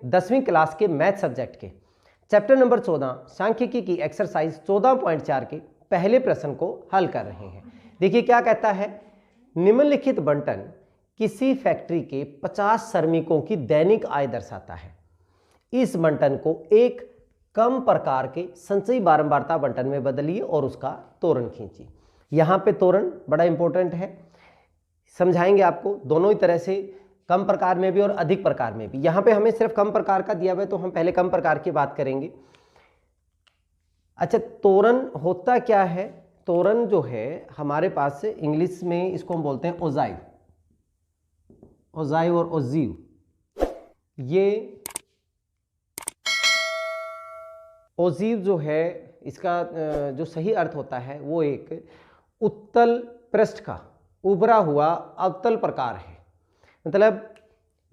10वीं क्लास के math subject के चैप्टर नंबर 14 सांख्यिकी की एक्सरसाइज 14.4 के पहले प्रश्न को हल कर रहे हैं। देखिए क्या कहता है, निम्नलिखित बंटन किसी फैक्ट्री के 50 श्रमिकों की दैनिक आय दर्शाता है। इस बंटन को एक कम प्रकार के संचयी बारंबारता बंटन में बदलिए और उसका तोरण खींचिए। यहाँ पे तोरण बड़ा इंपॉर्टेंट है, समझाएंगे आपको दोनों ही तरह से, कम प्रकार में भी और अधिक प्रकार में भी। यहाँ पे हमें सिर्फ कम प्रकार का दिया हुआ है तो हम पहले कम प्रकार की बात करेंगे। अच्छा, तोरण होता क्या है? तोरण जो है हमारे पास से इंग्लिश में इसको हम बोलते हैं ओजाइव, ओजाइव और ओजीव। ये ओजीव जो है इसका जो सही अर्थ होता है वो एक उत्तल पृष्ठ का उभरा हुआ अवतल प्रकार है। मतलब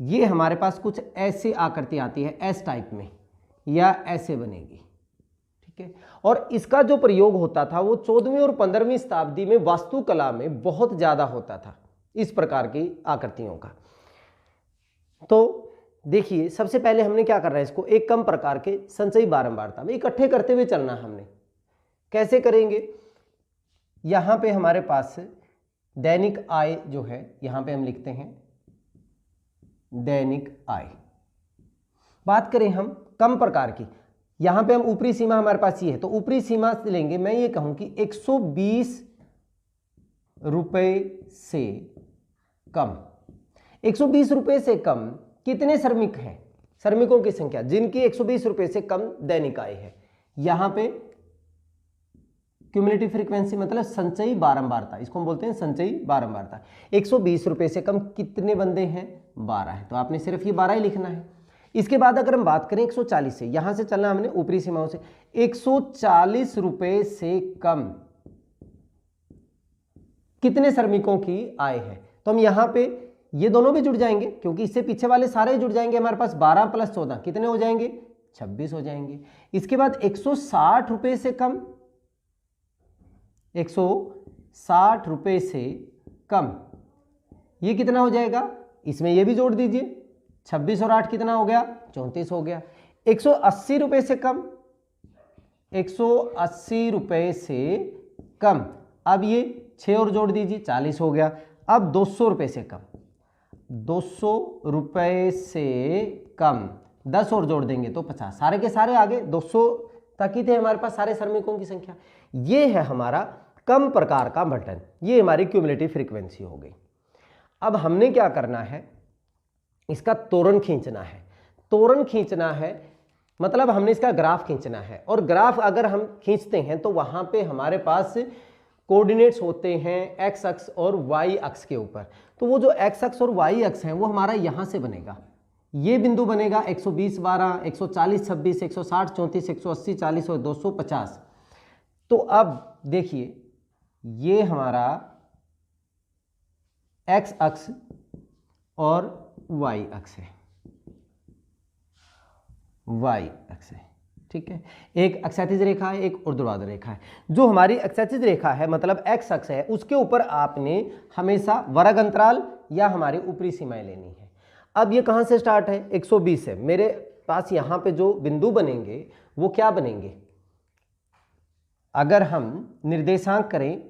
ये हमारे पास कुछ ऐसी आकृति आती है, एस टाइप में, या ऐसे बनेगी, ठीक है। और इसका जो प्रयोग होता था वो 14वीं और 15वीं शताब्दी में वास्तुकला में बहुत ज़्यादा होता था, इस प्रकार की आकृतियों का। तो देखिए सबसे पहले हमने क्या करना है, इसको एक कम प्रकार के संचयी बारंबारता में इकट्ठे करते हुए चलना हमने। कैसे करेंगे? यहाँ पे हमारे पास दैनिक आय जो है, यहाँ पे हम लिखते हैं दैनिक आय। बात करें हम कम प्रकार की, यहाँ पे हम ऊपरी सीमा हमारे पास ये है, तो ऊपरी सीमा से लेंगे, मैं ये कहूँ कि 120 रुपये से कम। 120 रुपये से कम कितने श्रमिक हैं? श्रमिकों की संख्या जिनकी 120 रुपये से कम दैनिक आय है। यहाँ पे क्यूमुलेटिव फ्रीक्वेंसी मतलब संचयी बारंबारता, इसको हम बोलते हैं संचयी बारंबारता। 120 रुपये से कम कितने बंदे हैं? 12 है, तो आपने सिर्फ ये 12 ही लिखना है। इसके बाद अगर हम बात करें 140 से, यहां से चलना हमने ऊपरी सीमाओं से, 140 रुपये से कम कितने श्रमिकों की आय है? तो हम यहाँ पे ये दोनों भी जुड़ जाएंगे, क्योंकि इससे पीछे वाले सारे जुड़ जाएंगे। हमारे पास 12 + 14 कितने हो जाएंगे? 26 हो जाएंगे। इसके बाद 160 रुपये से कम, 160 रुपये से कम, ये कितना हो जाएगा? इसमें ये भी जोड़ दीजिए, 26 और 8 कितना हो गया? 34 हो गया। 180 रुपये से कम, 180 रुपये से कम, अब ये 6 और जोड़ दीजिए, 40 हो गया। अब 200 रुपये से कम, 200 रुपये से कम, 10 और जोड़ देंगे तो 50, सारे के सारे आगे 200 तक ही थे हमारे पास सारे श्रमिकों की संख्या। ये है हमारा कम प्रकार का बंटन, ये हमारी क्यूमुलेटिव फ्रीक्वेंसी हो गई। अब हमने क्या करना है, इसका तोरण खींचना है। तोरण खींचना है मतलब हमने इसका ग्राफ खींचना है, और ग्राफ अगर हम खींचते हैं तो वहां पे हमारे पास कोऑर्डिनेट्स होते हैं एक्स अक्ष और वाई अक्ष के ऊपर। तो वो जो एक्स अक्ष और वाई अक्ष है वो हमारा यहां से बनेगा, ये बिंदु बनेगा 120 12, 140 26, 160 34, 180 40 और 250। तो अब देखिए ये हमारा एक्स अक्ष और वाई अक्ष है, वाई अक्ष है, ठीक है। एक अक्षैतिज रेखा है, एक ऊर्ध्वाधर रेखा है। जो हमारी अक्षैतिज रेखा है मतलब एक्स अक्ष है, उसके ऊपर आपने हमेशा वर्ग अंतराल या हमारी ऊपरी सीमाएं लेनी है। अब ये कहां से स्टार्ट है? 120 है। मेरे पास यहां पे जो बिंदु बनेंगे वो क्या बनेंगे? अगर हम निर्देशांक करें,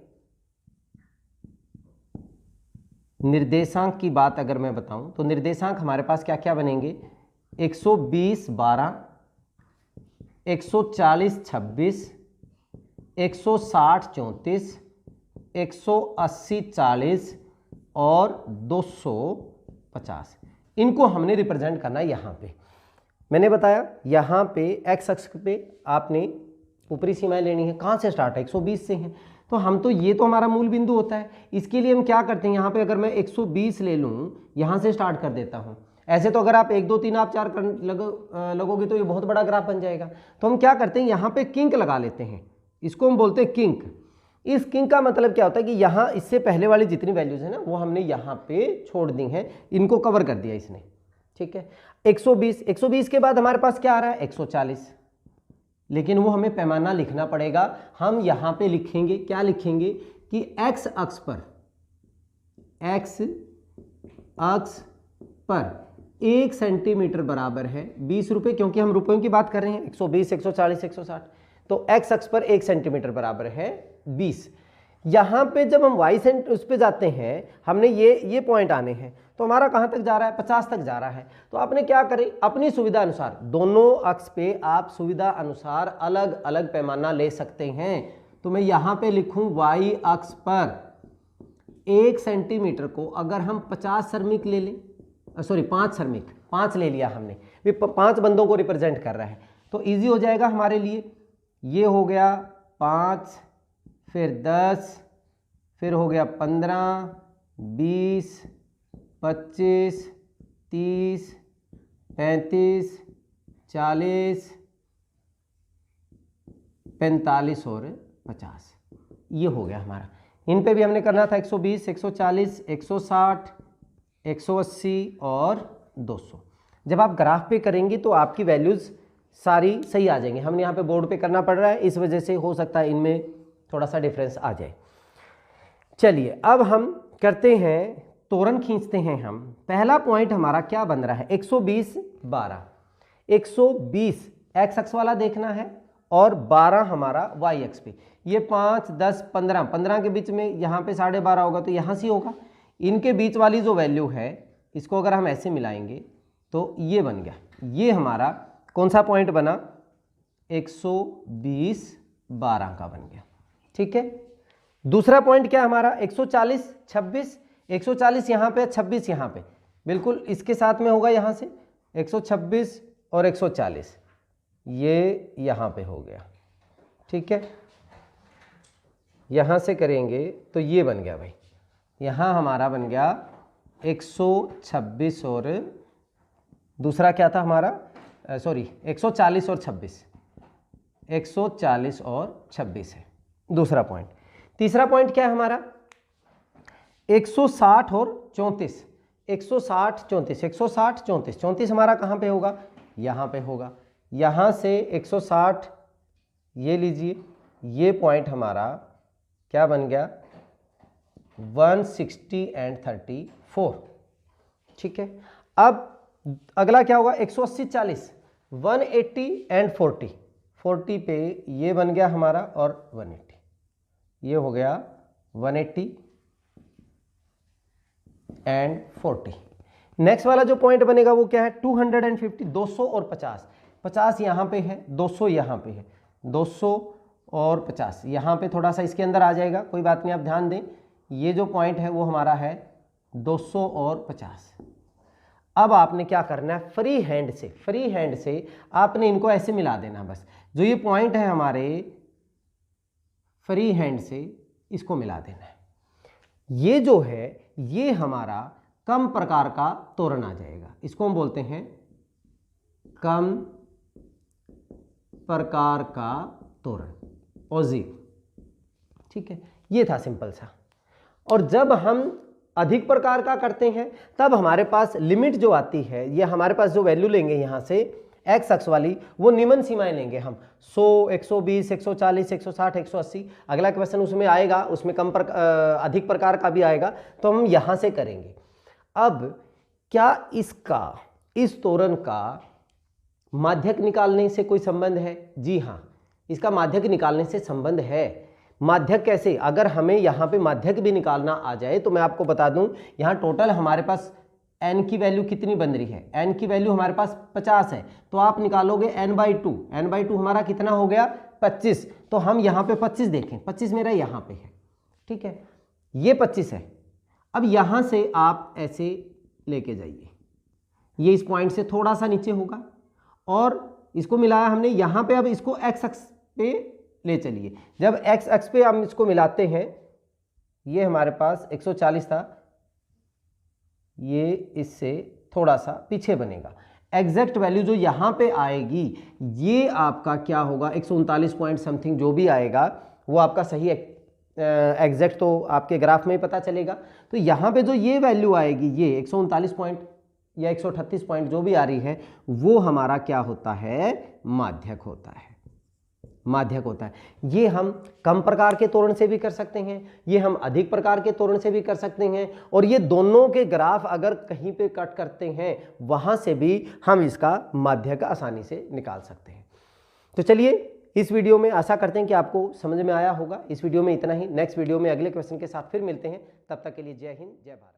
निर्देशांक की बात अगर मैं बताऊं तो निर्देशांक हमारे पास क्या क्या बनेंगे? 120 12, 140 26, 160 34, 180 40 और 250। इनको हमने रिप्रेजेंट करना है यहाँ पे। मैंने बताया यहाँ पे एक्स अक्ष पे आपने ऊपरी सीमाएं लेनी है। कहाँ से स्टार्ट है? 120 से है। तो हम तो ये तो हमारा मूल बिंदु होता है। इसके लिए हम क्या करते हैं, यहाँ पे अगर मैं 120 ले लूँ, यहाँ से स्टार्ट कर देता हूँ। ऐसे तो अगर आप 1 2 3 आप 4 लगोगे तो ये बहुत बड़ा ग्राफ बन जाएगा। तो हम क्या करते हैं, यहाँ पे किंक लगा लेते हैं, इसको हम बोलते हैं किंक। इस किंक का मतलब क्या होता है कि यहाँ इससे पहले वाली जितनी वैल्यूज है ना वो हमने यहाँ पे छोड़ दी हैं, इनको कवर कर दिया इसने, ठीक है। 120 के बाद हमारे पास क्या आ रहा है? 140, लेकिन वो हमें पैमाना लिखना पड़ेगा। हम यहाँ पे लिखेंगे, क्या लिखेंगे कि एक्स अक्ष पर 1 सेंटीमीटर बराबर है 20 रुपये, क्योंकि हम रुपयों की बात कर रहे हैं, 120, 140, 160, तो एक्स अक्ष पर 1 सेंटीमीटर बराबर है 20। यहाँ पे जब हम वाई सेंट उस पे जाते हैं, हमने ये पॉइंट आने हैं, तो हमारा कहाँ तक जा रहा है, 50 तक जा रहा है। तो आपने क्या करें, अपनी सुविधा अनुसार दोनों अक्ष पे आप सुविधा अनुसार अलग अलग पैमाना ले सकते हैं। तो मैं यहाँ पे लिखूँ वाई अक्ष पर 1 सेंटीमीटर को अगर हम 50 श्रमिक ले लें, सॉरी 5 श्रमिक, 5 ले लिया हमने, वे 5 बंदों को रिप्रेजेंट कर रहा है, तो इजी हो जाएगा हमारे लिए। ये हो गया 5, फिर 10, फिर हो गया 15, 20, 25, 30, 35, 40, 45 और 50। ये हो गया हमारा। इन पे भी हमने करना था 120, 140, 160, 180 और 200। जब आप ग्राफ पे करेंगे तो आपकी वैल्यूज़ सारी सही आ जाएंगी। हमने यहाँ पे बोर्ड पे करना पड़ रहा है, इस वजह से हो सकता है इनमें थोड़ा सा डिफरेंस आ जाए। चलिए अब हम करते हैं, तोरण खींचते हैं हम। पहला पॉइंट हमारा क्या बन रहा है, 120, 12। 120 एक्स अक्ष वाला देखना है और 12 हमारा वाई अक्ष पे। ये 5, 10, 15, 15 के बीच में यहाँ पे 12.5 होगा, तो यहाँ से होगा। इनके बीच वाली जो वैल्यू है, इसको अगर हम ऐसे मिलाएंगे तो ये बन गया। ये हमारा कौन सा पॉइंट बना, 120, 12 का बन गया। ठीक है। दूसरा पॉइंट क्या हमारा, 140, 26। 140 यहाँ पे, 26 यहाँ पे, बिल्कुल इसके साथ में होगा। यहाँ से 126 और 140 ये यहाँ पे हो गया। ठीक है, यहाँ से करेंगे तो ये बन गया भाई, यहाँ हमारा बन गया 126 और दूसरा क्या था हमारा, सॉरी 140 और 26, 140 और 26 है दूसरा पॉइंट। तीसरा पॉइंट क्या है हमारा, 160 और 34, 160, 34, 160, 34, 34 हमारा कहाँ पे होगा, यहाँ पे होगा। यहाँ से 160 ये लीजिए, ये पॉइंट हमारा क्या बन गया, 160 एंड 34। ठीक है, अब अगला क्या होगा, 180, 40, 180 एंड 40, 40 पे ये बन गया हमारा और 180, ये हो गया 180 एंड 40। नेक्स्ट वाला जो पॉइंट बनेगा वो क्या है, 250, 200 और 50, 50 यहाँ पे है, 200 यहाँ पे है, 200 और 50 यहाँ पे थोड़ा सा इसके अंदर आ जाएगा, कोई बात नहीं, आप ध्यान दें। ये जो पॉइंट है वो हमारा है 200 और 50। अब आपने क्या करना है, फ्री हैंड से आपने इनको ऐसे मिला देना बस। जो ये पॉइंट है हमारे, फ्री हैंड से इसको मिला देना है। ये जो है ये हमारा कम प्रकार का तोरण आ जाएगा, इसको हम बोलते हैं कम प्रकार का तोरण, ऑजीव। ठीक है, ये था सिंपल सा। और जब हम अधिक प्रकार का करते हैं तब हमारे पास लिमिट जो आती है, ये हमारे पास जो वैल्यू लेंगे यहाँ से एक्स अक्ष वाली, वो निम्न सीमाएं लेंगे हम, 100, 120, 140, 160, 180। अगला क्वेश्चन उसमें आएगा, उसमें अधिक प्रकार का भी आएगा, तो हम यहाँ से करेंगे। अब क्या इसका, इस तोरण का माध्यक निकालने से कोई संबंध है? जी हाँ, इसका माध्यक निकालने से संबंध है। माध्यक कैसे, अगर हमें यहाँ पे माध्यक भी निकालना आ जाए तो मैं आपको बता दूं, यहाँ टोटल हमारे पास n की वैल्यू कितनी बन रही है, n की वैल्यू हमारे पास 50 है, तो आप निकालोगे n/2, n/2 हमारा कितना हो गया, 25। तो हम यहाँ पे 25 देखें, 25 मेरा यहाँ पे है। ठीक है, ये 25 है। अब यहाँ से आप ऐसे लेके जाइए, ये इस पॉइंट से थोड़ा सा नीचे होगा और इसको मिलाया हमने यहाँ पे। अब इसको x अक्ष पे ले चलिए, जब x अक्ष पे हम इसको मिलाते हैं, ये हमारे पास 140 था, ये इससे थोड़ा सा पीछे बनेगा। एग्जैक्ट वैल्यू जो यहाँ पे आएगी ये आपका क्या होगा, 139 पॉइंट समथिंग जो भी आएगा वो आपका सही एग्जैक्ट तो आपके ग्राफ में ही पता चलेगा। तो यहाँ पे जो ये वैल्यू आएगी, ये 139 पॉइंट या 138 पॉइंट जो भी आ रही है, वो हमारा क्या होता है, माध्यक होता है। माध्यक होता है। ये हम कम प्रकार के त्वरण से भी कर सकते हैं, ये हम अधिक प्रकार के त्वरण से भी कर सकते हैं, और ये दोनों के ग्राफ अगर कहीं पे कट करते हैं वहां से भी हम इसका माध्यक आसानी से निकाल सकते हैं। तो चलिए इस वीडियो में आशा करते हैं कि आपको समझ में आया होगा। इस वीडियो में इतना ही। नेक्स्ट वीडियो में अगले क्वेश्चन के साथ फिर मिलते हैं। तब तक के लिए जय हिंद, जय भारत।